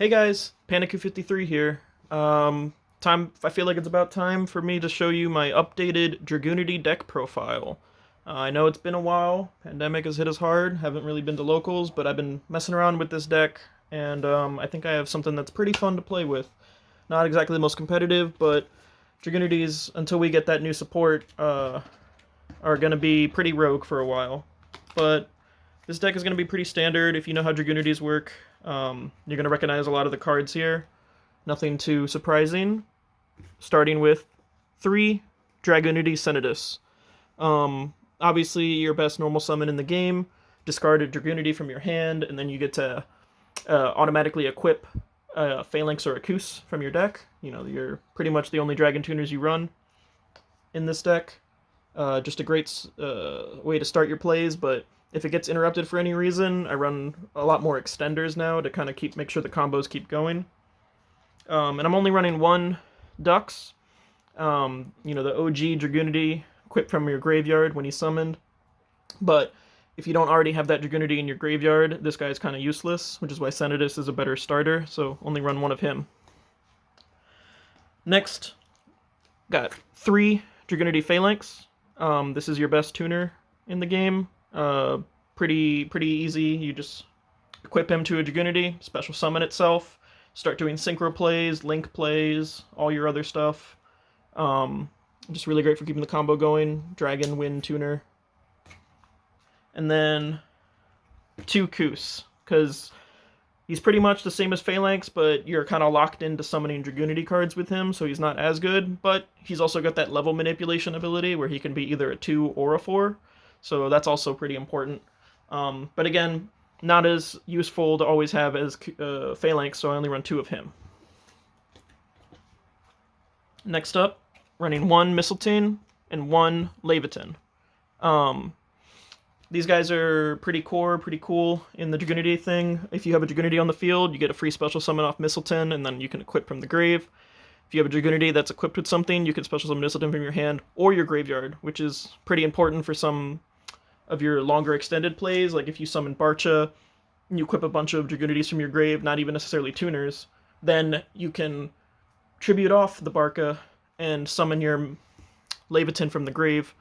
Hey guys, Panicu53 here. I feel like it's about time for me to show you my updated Dragunity deck profile. I know it's been a while, pandemic has hit us hard, haven't really been to locals, but I've been messing around with this deck, and I think I have something that's pretty fun to play with. Not exactly the most competitive, but Dragunities, until we get that new support, are going to be pretty rogue for a while. But this deck is going to be pretty standard if you know how Dragunities work. You're going to recognize a lot of the cards here. Nothing too surprising. Starting with 3 Dragunity Senatus. Obviously, your best normal summon in the game. Discard a Dragunity from your hand, and then you get to automatically equip a Phalanx or a Koos from your deck. You know, you're pretty much the only Dragon Tuners you run in this deck. Just a great way to start your plays, but if it gets interrupted for any reason, I run a lot more extenders now to kind of make sure the combos keep going. And I'm only running 1 Dux. The OG Dragunity equipped from your graveyard when he's summoned. But if you don't already have that Dragunity in your graveyard, this guy's kind of useless, which is why Senatus is a better starter, so only run 1 of him. Next, got 3 Dragunity Phalanx. This is your best tuner in the game. Pretty easy. You just equip him to a Dragunity, special summon itself, start doing synchro plays, link plays, all your other stuff. Just really great for keeping the combo going. Dragon, Wind, Tuner. And then 2 Koos, because he's pretty much the same as Phalanx, but you're kind of locked into summoning Dragunity cards with him, so he's not as good, but he's also got that level manipulation ability where he can be either a 2 or a 4, so that's also pretty important. But again, not as useful to always have as Phalanx, so I only run 2 of him. Next up, running 1 Mistletoe and 1 Leviathan. These guys are pretty core, pretty cool in the Dragunity thing. If you have a Dragunity on the field, you get a free special summon off Mistletoe, and then you can equip from the grave. If you have a Dragunity that's equipped with something, you can special summon Mistletoe from your hand or your graveyard, which is pretty important for some of your longer extended plays. Like if you summon Barcha, and you equip a bunch of Dragunities from your grave, not even necessarily tuners, then you can tribute off the Barca and summon your Leviathan from the grave,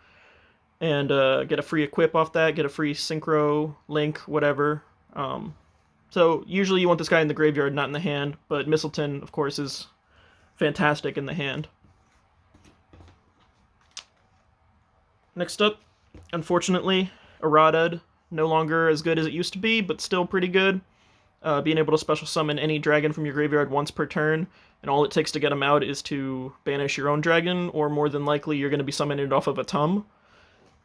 and get a free equip off that, get a free synchro, link, whatever. So usually you want this guy in the graveyard, not in the hand, but Mistletoe, of course, is fantastic in the hand. Next up, unfortunately, Aradad, no longer as good as it used to be, but still pretty good. Being able to special summon any dragon from your graveyard once per turn, and all it takes to get him out is to banish your own dragon, or more than likely you're going to be summoning it off of a Tum.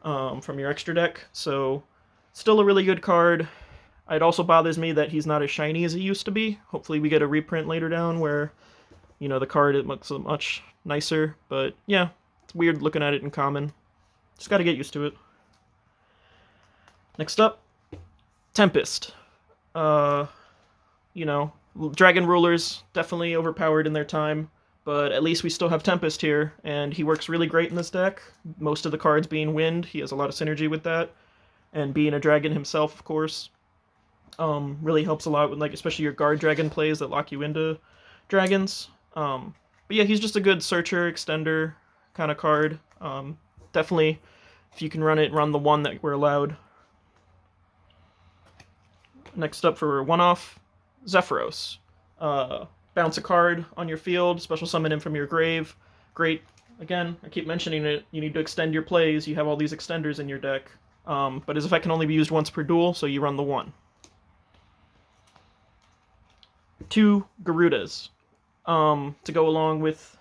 From your extra deck, so still a really good card. It also bothers me that he's not as shiny as he used to be. Hopefully we get a reprint later down where, the card looks much nicer, but yeah, it's weird looking at it in common. Just gotta get used to it. Next up, Tempest. Dragon Rulers, definitely overpowered in their time, but at least we still have Tempest here, and he works really great in this deck. Most of the cards being Wind, he has a lot of synergy with that, and being a dragon himself, of course, really helps a lot with, especially your guard dragon plays that lock you into dragons. But yeah, he's just a good searcher, extender kind of card. Definitely, if you can run it, run the one that we're allowed. Next up for one-off, Zephyros. Bounce a card on your field, special summon him from your grave. Great. Again, I keep mentioning it, you need to extend your plays, you have all these extenders in your deck. But his effect can only be used once per duel, so you run the 1. 2 Garudas. To go along with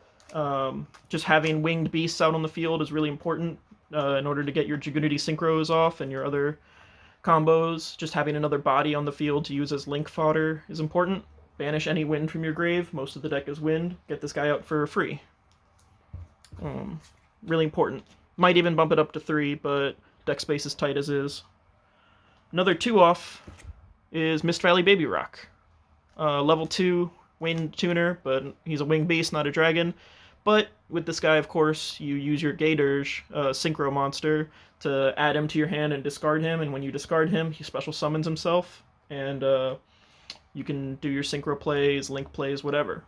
just having winged beasts out on the field is really important in order to get your Dragunity synchros off and your other combos. Just having another body on the field to use as link fodder is important. Banish any wind from your grave. Most of the deck is wind. Get this guy out for free. Really important. Might even bump it up to 3, but deck space is tight as is. Another 2-off is Mist Valley Baby Rock. Level 2 wind tuner, but he's a winged beast, not a dragon. But with this guy, of course, you use your Gatorge synchro monster to add him to your hand and discard him, and when you discard him, he special summons himself. And You can do your synchro plays, link plays, whatever.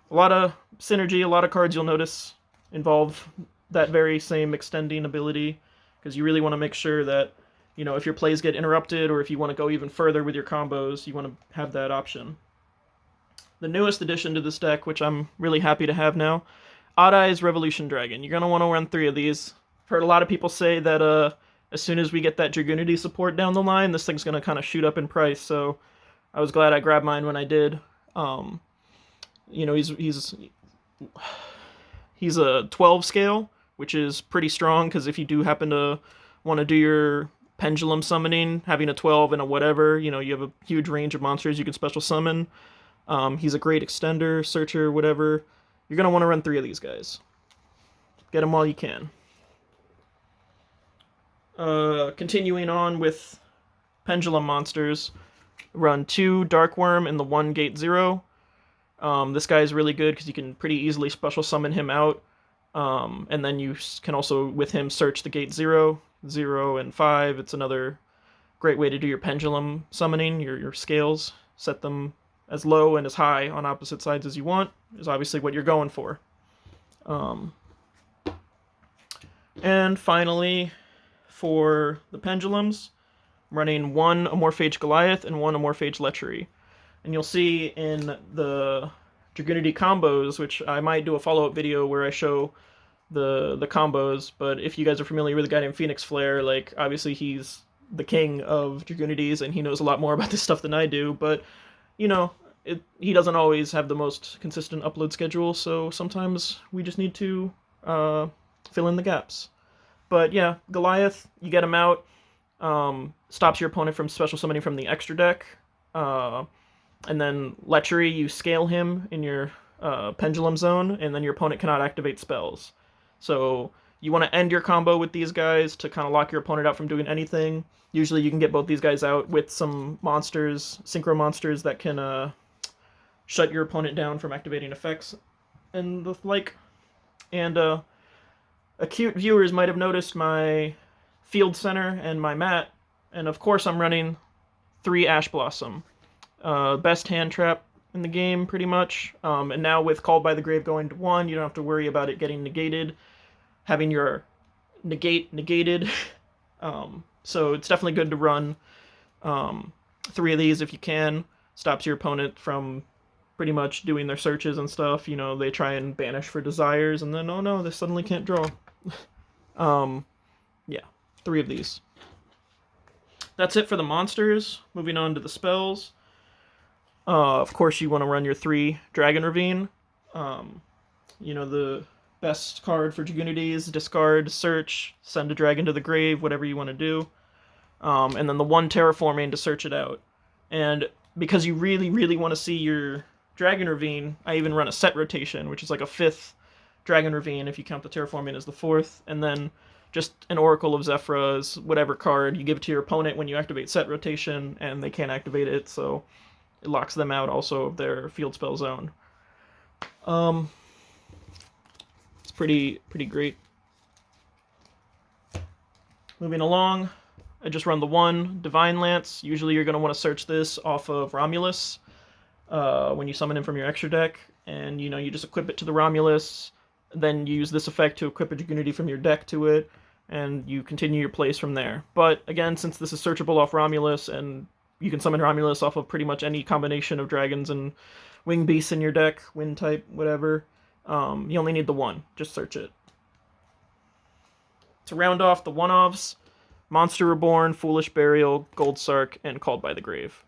A lot of synergy, a lot of cards you'll notice involve that very same extending ability, because you really want to make sure that, you know, if your plays get interrupted or if you want to go even further with your combos, you want to have that option. The newest addition to this deck, which I'm really happy to have now, Odd Eyes Revolution Dragon. You're going to want to run 3 of these. I've heard a lot of people say that as soon as we get that Dragunity support down the line, this thing's going to kind of shoot up in price, so I was glad I grabbed mine when I did. You know, he's a 12 scale, which is pretty strong, because if you do happen to want to do your pendulum summoning, having a 12 and a whatever, you know, you have a huge range of monsters you can special summon. He's a great extender, searcher, whatever. You're going to want to run 3 of these guys. Get them while you can. Continuing on with pendulum monsters, run 2 Darkworm and the 1 Gate 0. This guy is really good because you can pretty easily special summon him out. And then you can also, with him, search the Gate 0, 0, and 5. It's another great way to do your pendulum summoning, your scales. Set them as low and as high on opposite sides as you want, is obviously what you're going for. And finally, for the pendulums, I'm running 1 Amorphage Goliath and 1 Amorphage Lechery. And you'll see in the Dragunity combos, which I might do a follow-up video where I show the combos, but if you guys are familiar with a guy named Phoenix Flare, like, obviously he's the king of Dragunities, and he knows a lot more about this stuff than I do, but, you know, he doesn't always have the most consistent upload schedule, so sometimes we just need to fill in the gaps. But yeah, Goliath, you get him out, stops your opponent from special summoning from the extra deck, and then Lechery, you scale him in your pendulum zone, and then your opponent cannot activate spells. So you want to end your combo with these guys to kind of lock your opponent out from doing anything. Usually you can get both these guys out with some monsters, synchro monsters, that can shut your opponent down from activating effects and the like. And acute viewers might have noticed my field center and my mat, and of course I'm running 3 Ash Blossom. Best hand trap in the game, pretty much. And now with Called by the Grave going to 1, you don't have to worry about it getting negated, having your negate negated. So it's definitely good to run 3 of these if you can. Stops your opponent from pretty much doing their searches and stuff. You know, they try and banish for desires, and then, oh no, they suddenly can't draw. Yeah, 3 of these. That's it for the monsters. Moving on to the spells. Of course, you want to run your 3 Dragon Ravine. You know, the best card for Dragunity is discard, search, send a dragon to the grave, whatever you want to do. And then the 1 Terraforming to search it out. And because you really, really want to see your Dragon Ravine, I even run a set rotation, which is like a 5th Dragon Ravine if you count the Terraforming as the 4th. And then just an Oracle of Zephrah's, whatever card, you give it to your opponent when you activate set rotation, and they can't activate it, so it locks them out also of their field spell zone. It's pretty great. Moving along, I just run the 1 Divine Lance. Usually you're going to want to search this off of Romulus when you summon him from your extra deck, and you know, you just equip it to the Romulus, then use this effect to equip a Dragunity from your deck to it, and you continue your plays from there. But again, since this is searchable off Romulus, and you can summon Romulus off of pretty much any combination of dragons and wing beasts in your deck, wind type, whatever, you only need the 1. Just search it. To round off the one-offs, Monster Reborn, Foolish Burial, Gold Sark, and Called by the Grave.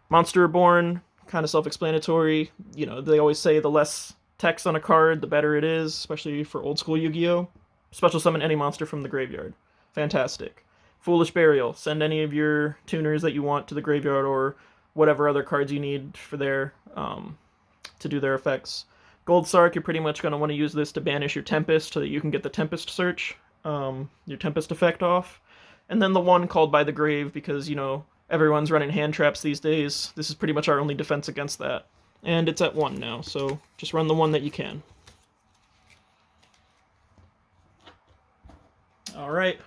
Monster Reborn, kind of self-explanatory. You know, they always say the less text on a card, the better it is, especially for old-school Yu-Gi-Oh! Special summon any monster from the graveyard. Fantastic. Foolish Burial, send any of your tuners that you want to the graveyard, or whatever other cards you need for their to do their effects. Gold Sark, you're pretty much going to want to use this to banish your Tempest so that you can get the Tempest search, your Tempest effect off. And then the 1 Called by the Grave, because, you know, everyone's running hand traps these days. This is pretty much our only defense against that. And it's at 1 now, so just run the 1 that you can. Alright.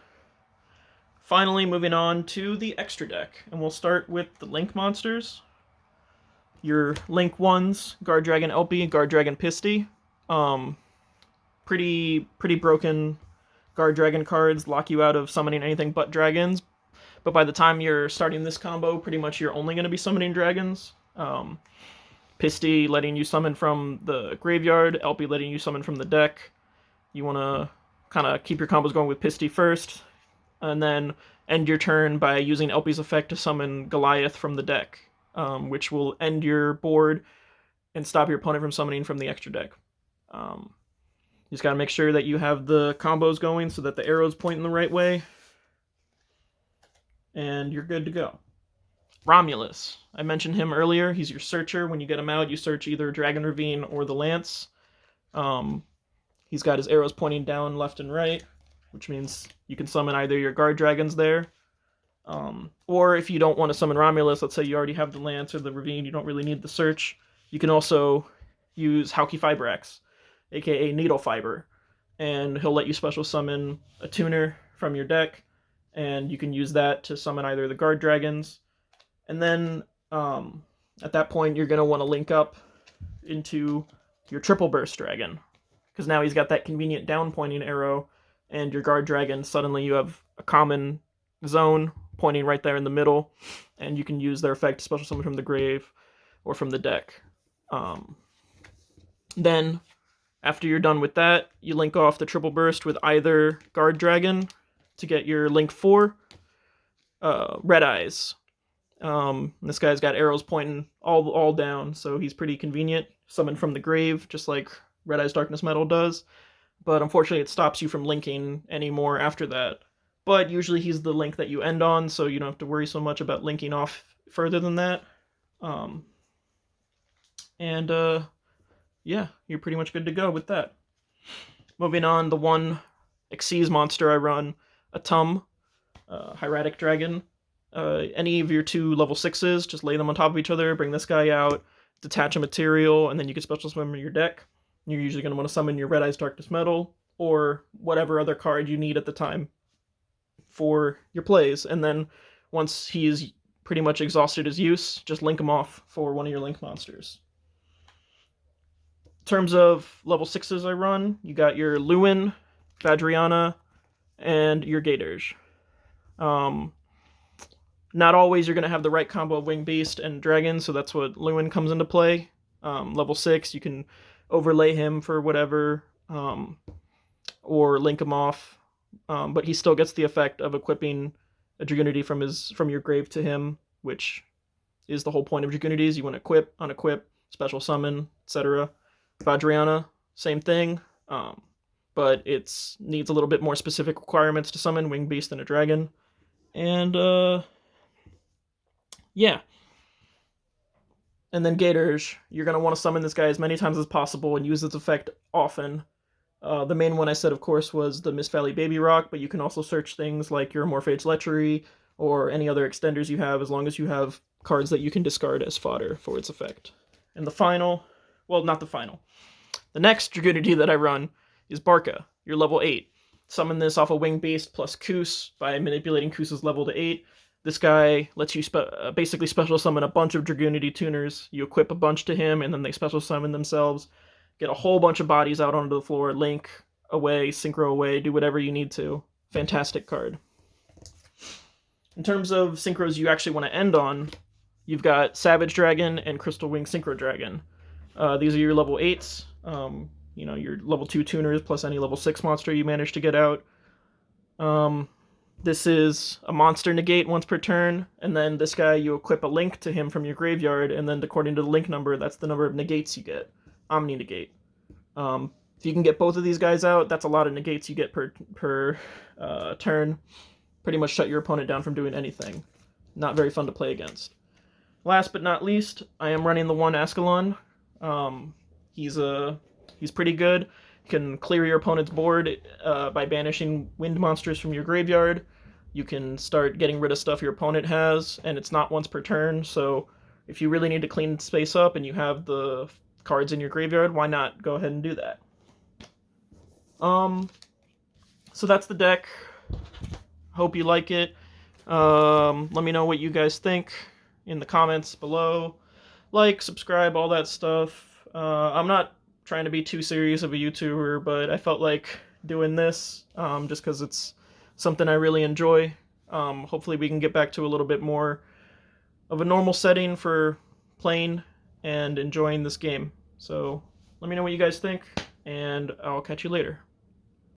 Finally, moving on to the extra deck. And we'll start with the Link monsters. Your Link 1s, Guard Dragon Elpie, Guard Dragon Pisty. Pretty broken Guard Dragon cards lock you out of summoning anything but dragons. But by the time you're starting this combo, pretty much you're only going to be summoning dragons. Pisty letting you summon from the graveyard, Elpie letting you summon from the deck. You want to kind of keep your combos going with Pisty first, and then end your turn by using Elpie's effect to summon Goliath from the deck, which will end your board and stop your opponent from summoning from the extra deck. You just got to make sure that you have the combos going so that the arrows point in the right way, and you're good to go. Romulus. I mentioned him earlier. He's your searcher. When you get him out, you search either Dragon Ravine or the Lance. He's got his arrows pointing down, left, and right, which means you can summon either your guard dragons there, or if you don't want to summon Romulus, let's say you already have the Lance or the Ravine, you don't really need the search, you can also use Hauki Fibrax, aka Needle Fiber, and he'll let you special summon a tuner from your deck, and you can use that to summon either the guard dragons. And then at that point, you're going to want to link up into your Triple Burst Dragon, because now he's got that convenient down pointing arrow, and your guard dragon, suddenly you have a common zone pointing right there in the middle, and you can use their effect to special summon from the grave or from the deck. Then, after you're done with that, you link off the Triple Burst with either guard dragon to get your Link 4, Red Eyes. This guy's got arrows pointing all down, so he's pretty convenient. Summoned from the grave, just like Red Eyes Darkness Metal does. But unfortunately, it stops you from linking anymore after that. But usually he's the link that you end on, so you don't have to worry so much about linking off further than that. Yeah, you're pretty much good to go with that. Moving on, the one Xyz monster I run, a Tum, Hieratic Dragon. Any of your 2 level 6s, just lay them on top of each other, bring this guy out, detach a material, and then you can special summon your deck. You're usually going to want to summon your Red Eyes Darkness Metal, or whatever other card you need at the time for your plays. And then once he's pretty much exhausted his use, just link him off for one of your link monsters. In terms of level 6s I run, you got your Lewin, Vadriana, and your Gatorge. Not always you're going to have the right combo of Wing Beast and Dragon, so that's what Lewin comes into play. Level 6, you can overlay him for whatever, or link him off, but he still gets the effect of equipping a Dragunity from your grave to him, which is the whole point of Dragunities. You want to equip, unequip, special summon, etc. Vadriana, same thing, but it needs a little bit more specific requirements to summon Wing Beast than a Dragon. And yeah. And then Gatorge, you're going to want to summon this guy as many times as possible and use its effect often. The main one I said, of course, was the Mist Valley Baby Rock, but you can also search things like your Morphage's Lechery or any other extenders you have, as long as you have cards that you can discard as fodder for its effect. And the final, well, not the final. The next Dragunity that I run is Barca, your level 8. Summon this off a Wing Beast plus Koos by manipulating Koos's level to 8. This guy lets you basically special summon a bunch of Dragunity tuners. You equip a bunch to him, and then they special summon themselves. Get a whole bunch of bodies out onto the floor, link away, synchro away, do whatever you need to. Fantastic card. In terms of synchros you actually want to end on, you've got Savage Dragon and Crystal Wing Synchro Dragon. These are your level 8s. Your level 2 tuners plus any level 6 monster you manage to get out. This is a monster negate once per turn, and then this guy, you equip a link to him from your graveyard, and then according to the link number, that's the number of negates you get. Omni negate. If you can get both of these guys out, that's a lot of negates you get per turn. Pretty much shut your opponent down from doing anything. Not very fun to play against. Last but not least, I am running the one Ascalon. He's pretty good. You can clear your opponent's board by banishing wind monsters from your graveyard. You can start getting rid of stuff your opponent has, and it's not once per turn, so if you really need to clean space up and you have the cards in your graveyard, why not go ahead and do that? So that's the deck. Hope you like it. Let me know what you guys think in the comments below. like, subscribe, all that stuff. I'm not trying to be too serious of a YouTuber, but I felt like doing this just because it's something I really enjoy. Hopefully we can get back to a little bit more of a normal setting for playing and enjoying this game. So let me know what you guys think, and I'll catch you later.